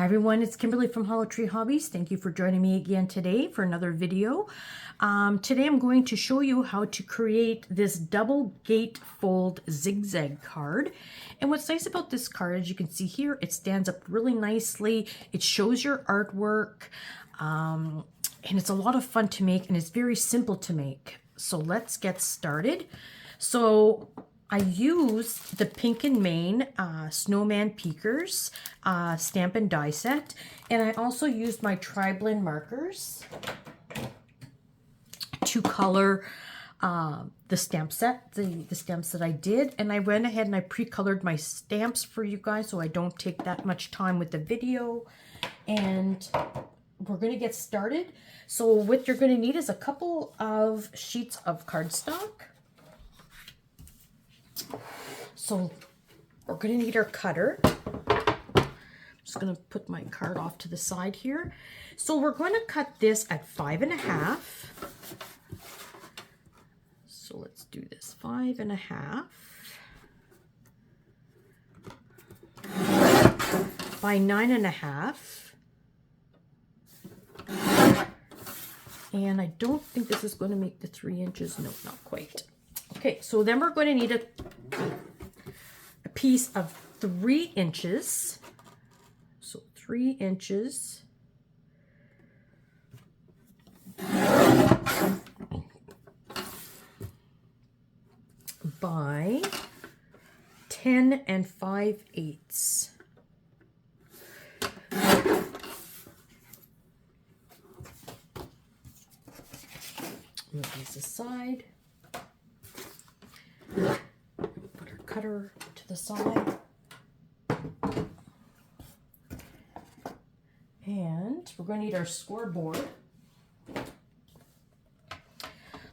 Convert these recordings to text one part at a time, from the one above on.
Hi everyone, it's Kimberly from Hollow Tree Hobbies. Thank you for joining me again today for another video. Today I'm going to show you how to create this double gatefold zigzag card. And what's nice about this card, as you can see here, it stands up really nicely. It shows your artwork, and it's a lot of fun to make, and it's very simple to make. So let's get started. So I use the Pink and Main Snowman Peekers stamp and die set, and I also used my tri-blend markers to color the stamp set, the stamps that I did, and I went ahead and I pre-colored my stamps for you guys so I don't take that much time with the video, and we're going to get started. So what you're going to need is a couple of sheets of cardstock. So we're going to need our cutter. I'm just going to put my card off to the side here. So we're going to cut this at 5.5. So let's do this, 5.5 by 9.5. And I don't think this is going to make the 3 inches. No, not quite. Okay, so then we're going to need a piece of 3 inches. So 3 inches by 10 5/8. Move this aside. Put our cutter to the side. And we're going to need our scoreboard.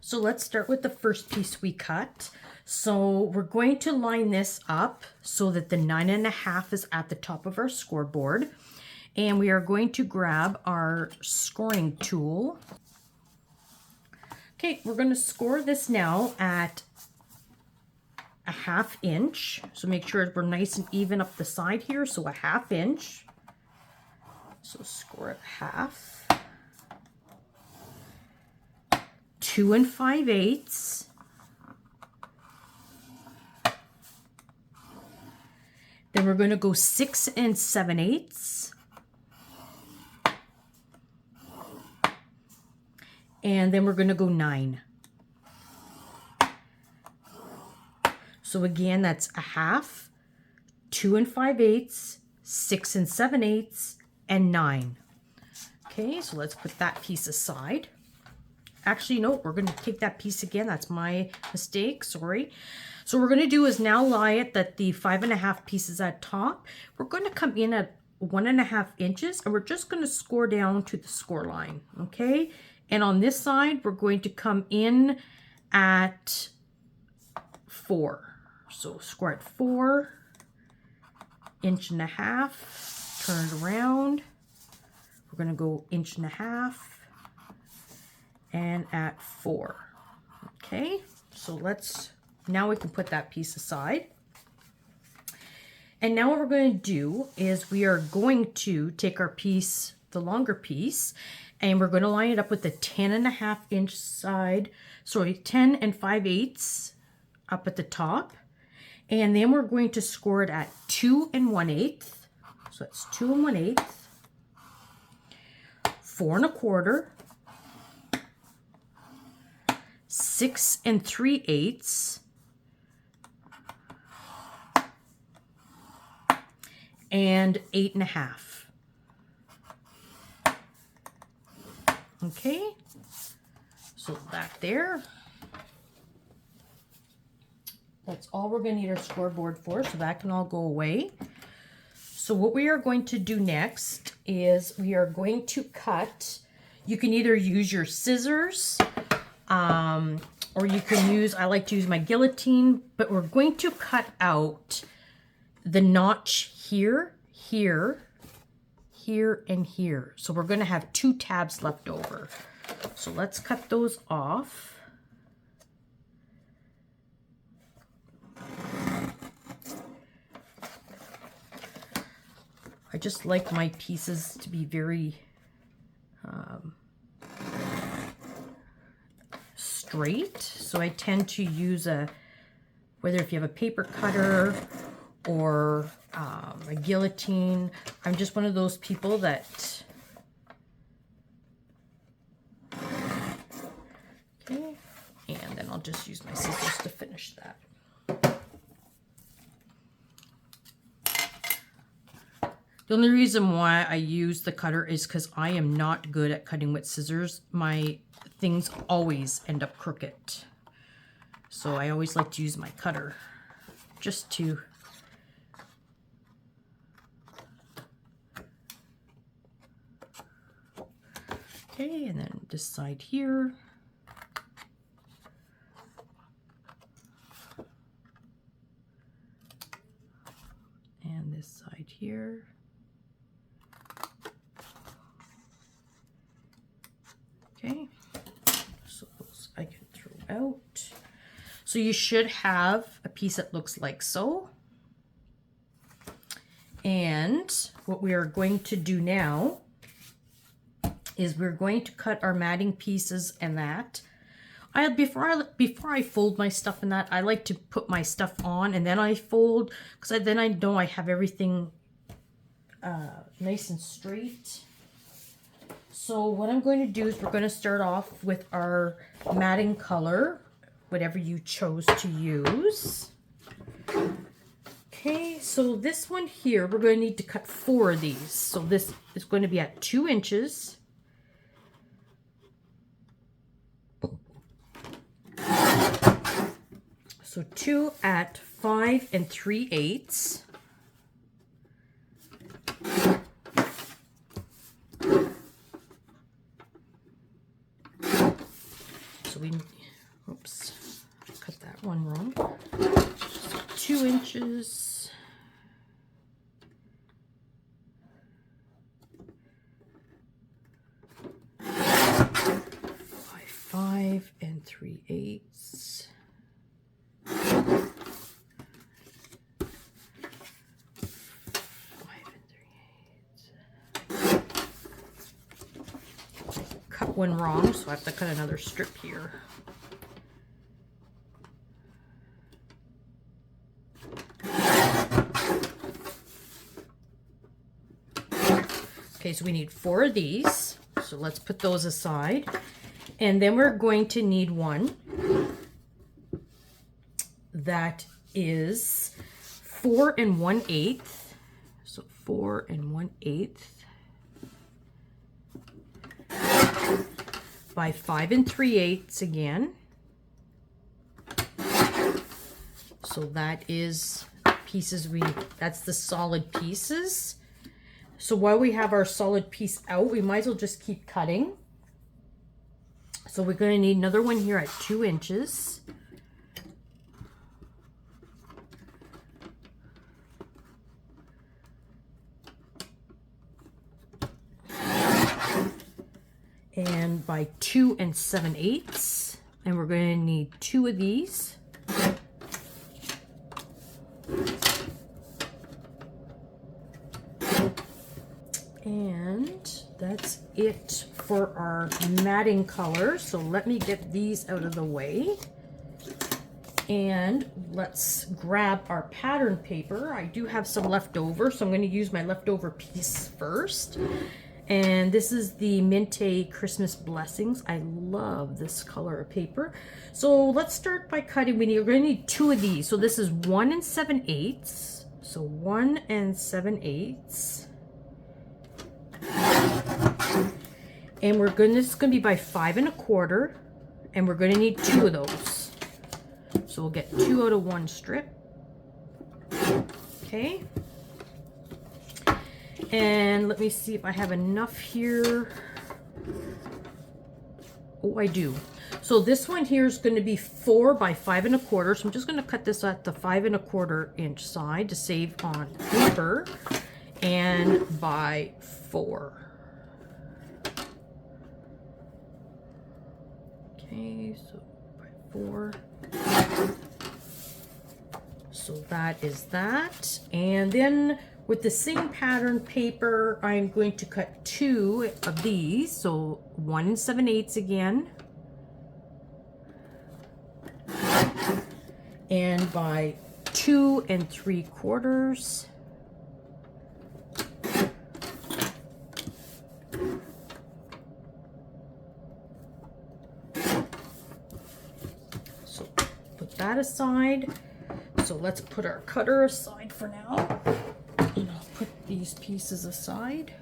So let's start with the first piece we cut. So we're going to line this up so that the 9.5 is at the top of our scoreboard. And we are going to grab our scoring tool. Okay, we're going to score this now at a 1/2 inch. So make sure we're nice and even up the side here. So a 1/2 inch. So score it 1/2. 2 5/8. Then we're going to go 6 7/8. And then we're going to go 9. So again, that's a 1/2, 2 5/8, 6 7/8, and 9. Okay, so let's put that piece aside. Actually, no, we're going to take that piece again. That's my mistake, sorry. So what we're going to do is now lie it that the 5.5 pieces at top. We're going to come in at 1.5 inches, and we're just going to score down to the score line, okay? And on this side, we're going to come in at 4. So score at 4, 1.5 inches, turn it around. We're going to go 1.5 inches and at 4. Okay, so now we can put that piece aside. And now what we're going to do is we are going to take our piece, the longer piece, and we're going to line it up with the 10.5 inch side, 10 5/8 up at the top. And then we're going to score it at 2 1/8. So that's 2 1/8, 4 1/4, 6 3/8, and 8.5. Okay, so that there. That's all we're going to need our scoreboard for, so that can all go away. So what we are going to do next is we are going to cut. You can either use your scissors, or you can use, I like to use my guillotine, but we're going to cut out the notch here, here, here, and here. So we're going to have 2 tabs left over. So let's cut those off. I just like my pieces to be very straight. So I tend to use whether if you have a paper cutter or a guillotine. I'm just one of those people that... Okay, and then I'll just use my scissors to finish that. The only reason why I use the cutter is because I am not good at cutting with scissors. My things always end up crooked. So I always like to use my cutter just to... Okay, and then this side here. And this side here. Okay, so those I can throw out. So you should have a piece that looks like so. And what we are going to do now is we're going to cut our matting pieces and that. Before I fold my stuff in that, I like to put my stuff on and then I fold, because then I know I have everything nice and straight. So what I'm going to do is we're going to start off with our matting color, whatever you chose to use. Okay, so this one here, we're going to need to cut 4 of these. So this is going to be at 2 inches. So 2 at 5 3/8. So oops, cut that one wrong. So 2 inches. By 5 3/8. 5 3/8. Cut one wrong, so I have to cut another strip here. Okay, so we need 4 of these. So let's put those aside. And then we're going to need one that is 4 1/8. So 4 1/8 by 5 3/8 again. So that is pieces that's the solid pieces. So while we have our solid piece out, we might as well just keep cutting. So we're going to need another one here at 2 inches. And by 2 7/8. And we're going to need 2 of these. And that's it for our matting color. So let me get these out of the way. And let's grab our pattern paper. I do have some left over, so I'm going to use my leftover piece first. And this is the Mintay Christmas Blessings. I love this color of paper. So let's start by cutting. We're going to need 2 of these. So this is 1 7/8. So 1 7/8. And this is going to be by 5 1/4, and we're going to need 2 of those. So we'll get 2 out of 1 strip. Okay. And let me see if I have enough here. Oh, I do. So this one here is going to be 4 by 5 1/4. So I'm just going to cut this at the 5 1/4 inch side to save on paper, and by 4. Okay, so by 4. So that is that. And then With the same pattern paper, I'm going to cut 2 of these, so 1 7/8 again. And by 2 3/4. So put that aside. So let's put our cutter aside for now. And I'll put these pieces aside.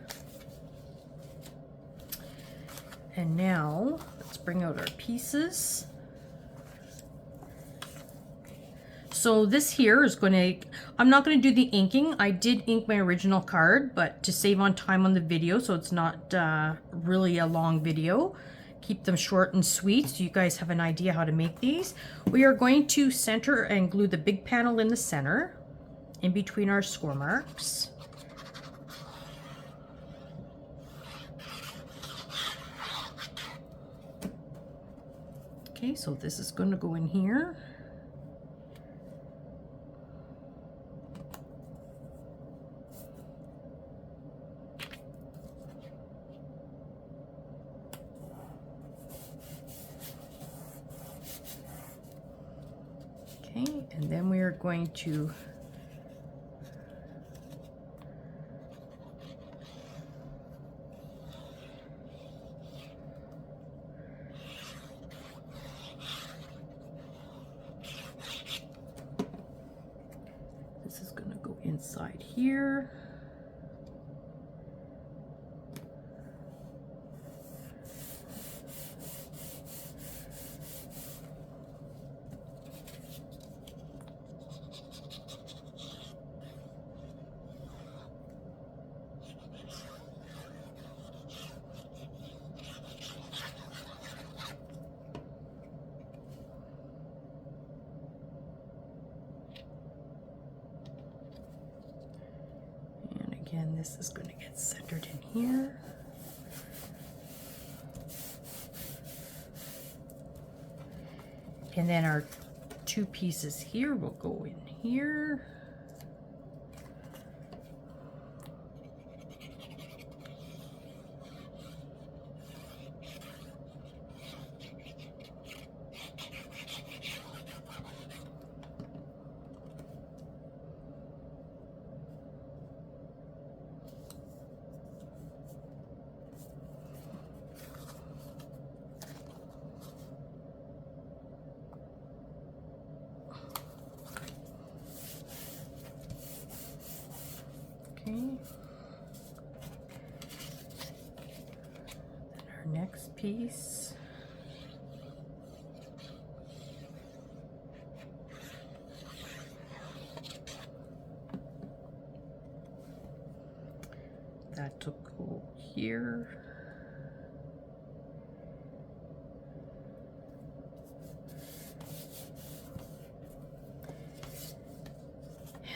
And now let's bring out our pieces. So this here is going to, I'm not going to do the inking. I did ink my original card, but to save on time on the video, so it's not really a long video, keep them short and sweet so you guys have an idea how to make these. We are going to center and glue the big panel in the center, in between our score marks. Okay, so this is going to go in here. Okay, and then we are going to this is going to go inside here. Again, this is going to get centered in here. And then our 2 pieces here will go in here. Okay. Then our next piece. That to go here.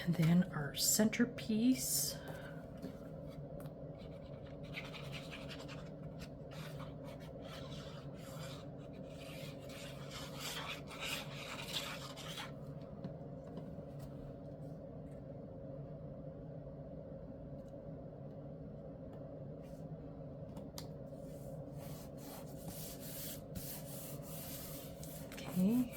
And then our centerpiece. Okay.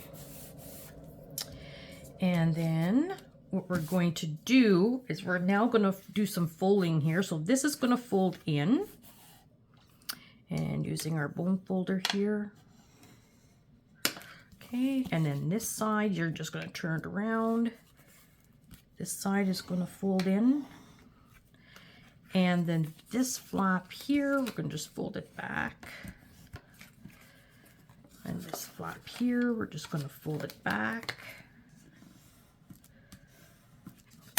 And then what we're going to do is we're now going to do some folding here. So this is going to fold in, and using our bone folder here. Okay, and then this side, you're just going to turn it around. This side is going to fold in. And then this flap here, we're going to just fold it back. And this flap here, we're just going to fold it back.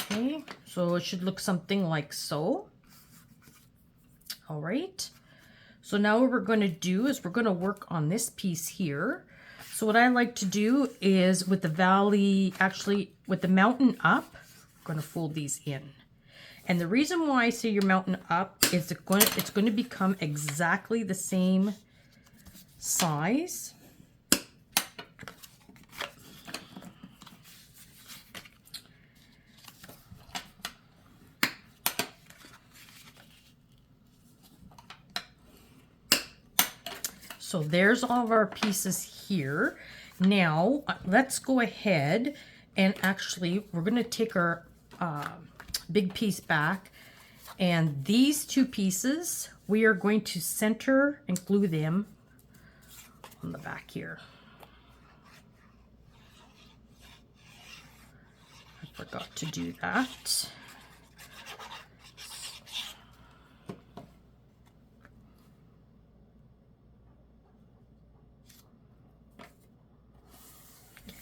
Okay, so it should look something like so. All right. So now what we're going to do is we're going to work on this piece here. So what I like to do is with the valley, actually with the mountain up, we're going to fold these in. And the reason why I say your mountain up is it's going to become exactly the same size. So there's all of our pieces here. Now let's go ahead and actually we're going to take our big piece back, and these two pieces we are going to center and glue them on the back here. I forgot to do that.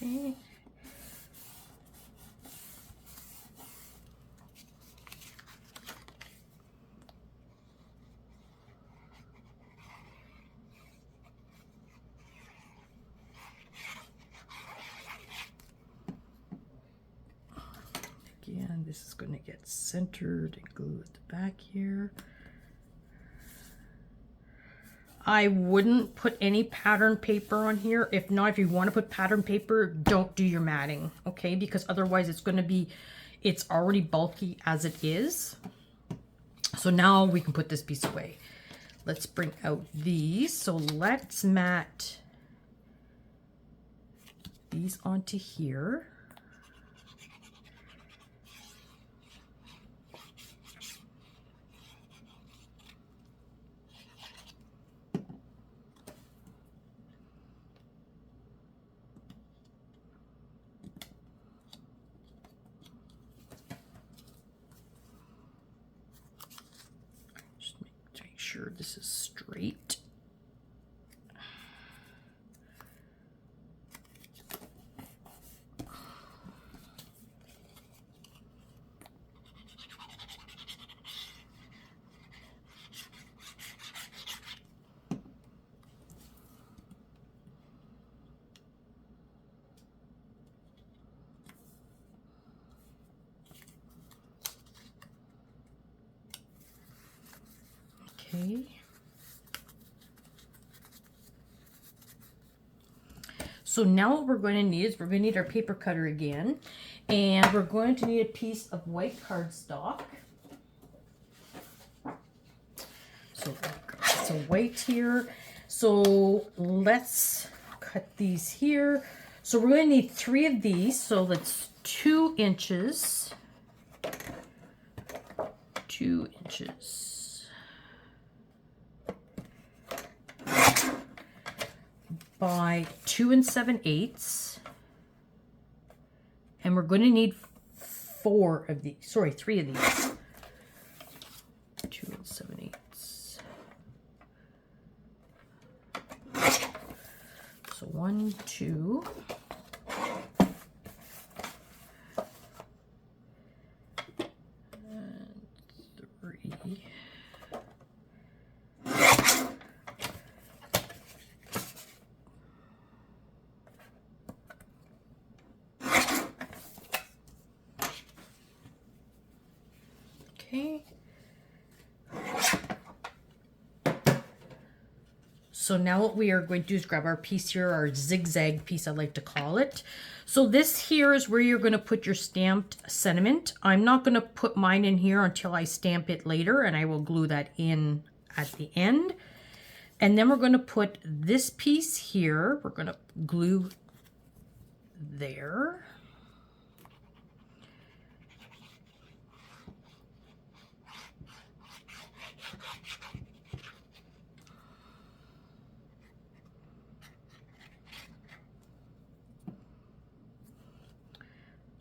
Okay. Again, this is going to get centered and glued at the back here. I wouldn't put any pattern paper on here. If not, if you want to put pattern paper, don't do your matting, okay? Because otherwise it's going to be, it's already bulky as it is. So now we can put this piece away. Let's bring out these. So let's mat these onto here. Sure this is straight. Okay. So now what we're going to need is we're going to need our paper cutter again, and we're going to need a piece of white cardstock. So I've got some white here. So let's cut these here. So we're going to need 3 of these. So that's 2 inches. 2 inches. By 2 7/8, and we're going to need 4 of these. Sorry, 3 of these. 2 7/8. So 1, 2. And 3. Okay. So now what we are going to do is grab our piece here, our zigzag piece I like to call it. So this here is where you're going to put your stamped sentiment. I'm not going to put mine in here until I stamp it later, and I will glue that in at the end. And then we're going to put this piece here, we're going to glue there.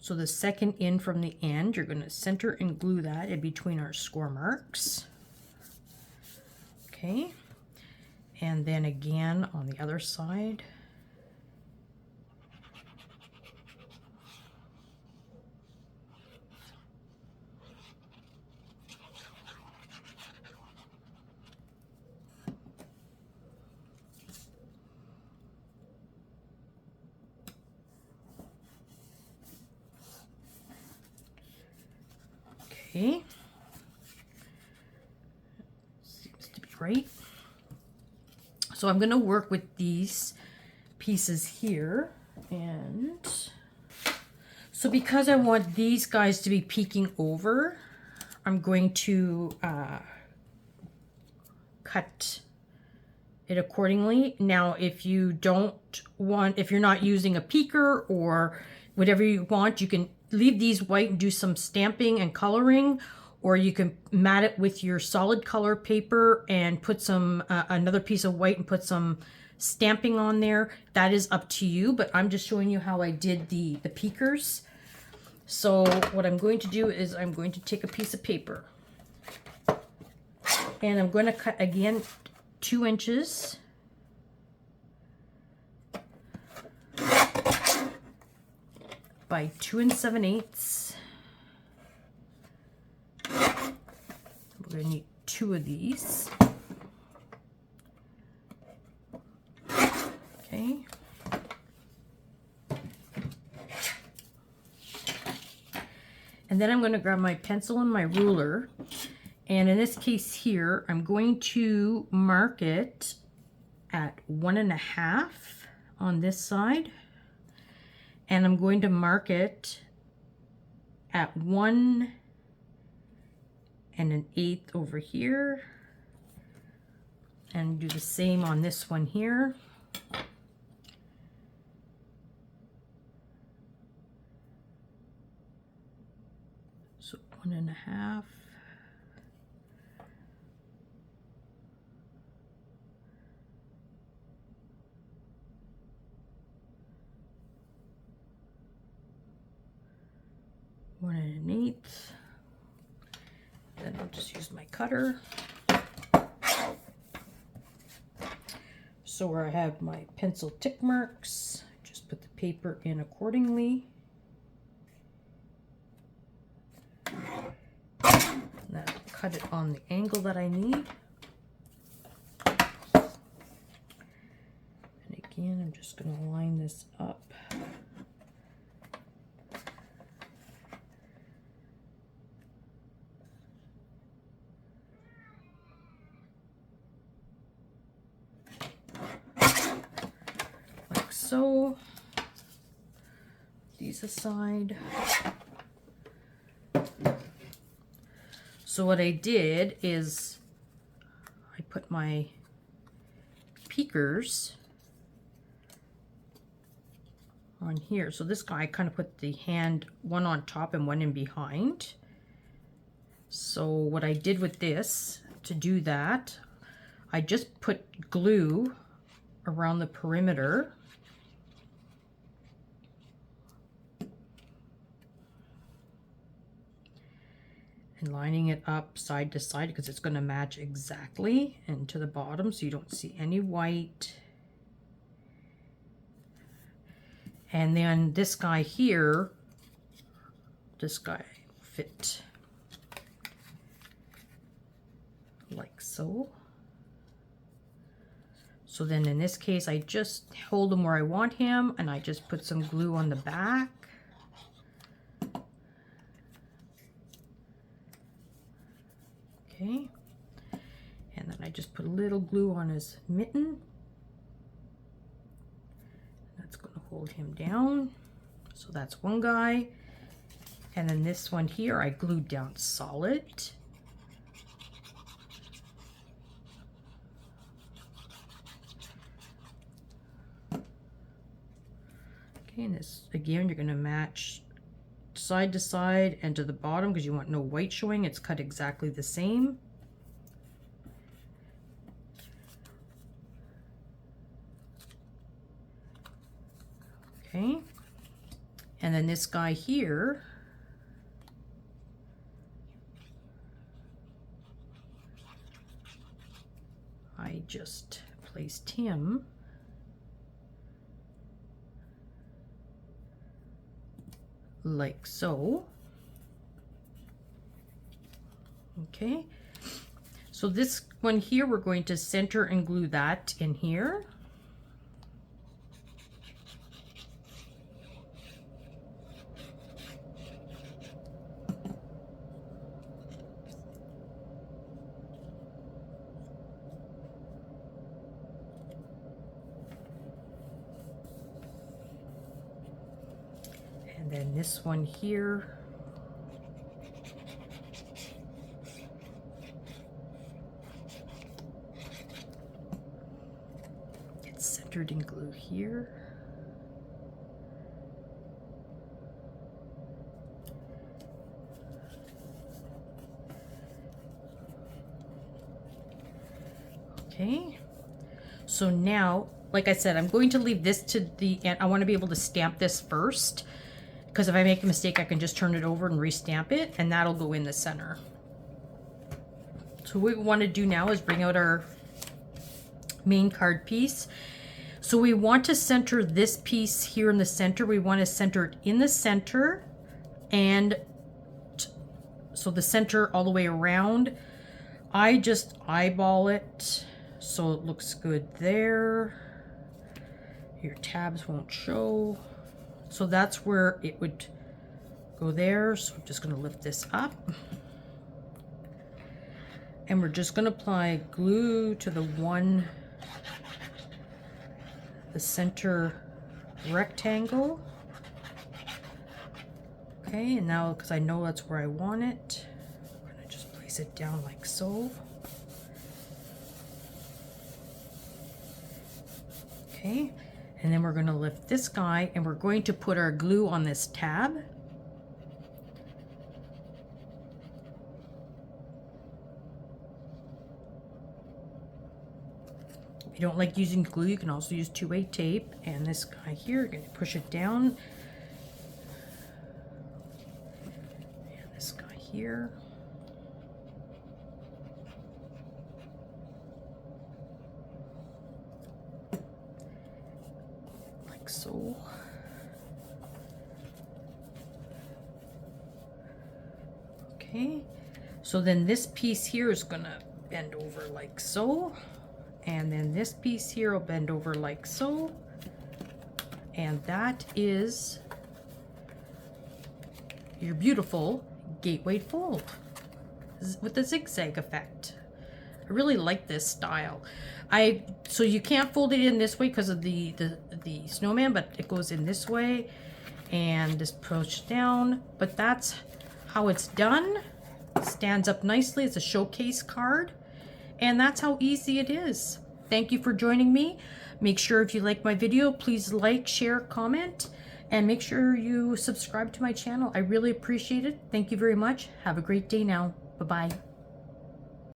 So the second in from the end, you're going to center and glue that in between our score marks. Okay. And then again on the other side. Okay, seems to be right. So I'm going to work with these pieces here, and so because I want these guys to be peeking over, I'm going to cut it accordingly. Now, if you don't want, if you're not using a peeker or whatever you want, you can leave these white and do some stamping and coloring, or you can mat it with your solid color paper and put some another piece of white and put some stamping on there. That is up to you, but I'm just showing you how I did the peekers. So what I'm going to do is I'm going to take a piece of paper and I'm going to cut again 2 inches by 2 7/8. We're going to need 2 of these. Okay. And then I'm going to grab my pencil and my ruler. And in this case here, I'm going to mark it at 1.5 on this side. And I'm going to mark it at 1 1/8 over here. And do the same on this one here. So 1.5. One and 1/8. Then I'll just use my cutter. So where I have my pencil tick marks, just put the paper in accordingly. Now cut it on the angle that I need. And again, I'm just going to line this up. So, these aside. So what I did is I put my peekers on here. So this guy, I kind of put the hand one on top and one in behind. So what I did with this to do that, I just put glue around the perimeter. And lining it up side to side because it's going to match exactly and to the bottom so you don't see any white. And then this guy here, this guy fit like so. So then in this case, I just hold him where I want him and I just put some glue on the back. Okay, and then I just put a little glue on his mitten. That's going to hold him down. So that's one guy. And then this one here, I glued down solid. Okay, and this, again, you're going to match side to side and to the bottom because you want no white showing. It's cut exactly the same. Okay, and then this guy here, I just placed him like so. Okay, so this one here, we're going to center and glue that in here. And then this one here, centered in glue here. Okay, so now, like I said, I'm going to leave this to the end. I want to be able to stamp this first, because if I make a mistake, I can just turn it over and restamp it, and that'll go in the center. So what we want to do now is bring out our main card piece. So we want to center this piece here in the center. We want to center it in the center, and so the center all the way around. I just eyeball it so it looks good there. Your tabs won't show. So that's where it would go there. So I'm just going to lift this up. And we're just going to apply glue to the center rectangle. Okay, and now because I know that's where I want it, I'm going to just place it down like so. Okay, and then we're going to lift this guy and we're going to put our glue on this tab. If you don't like using glue, you can also use 2-way tape. And this guy here, you're going to push it down. And this guy here. Like so. Okay. So then this piece here is going to bend over like so. And then this piece here will bend over like so. And that is your beautiful gateway fold with the zigzag effect. I really like this style. So you can't fold it in this way because of the snowman, but it goes in this way and just push down. But that's how it's done. It stands up nicely. It's a showcase card. And that's how easy it is. Thank you for joining me. Make sure if you like my video, please like, share, comment, and make sure you subscribe to my channel. I really appreciate it. Thank you very much. Have a great day now. Bye-bye.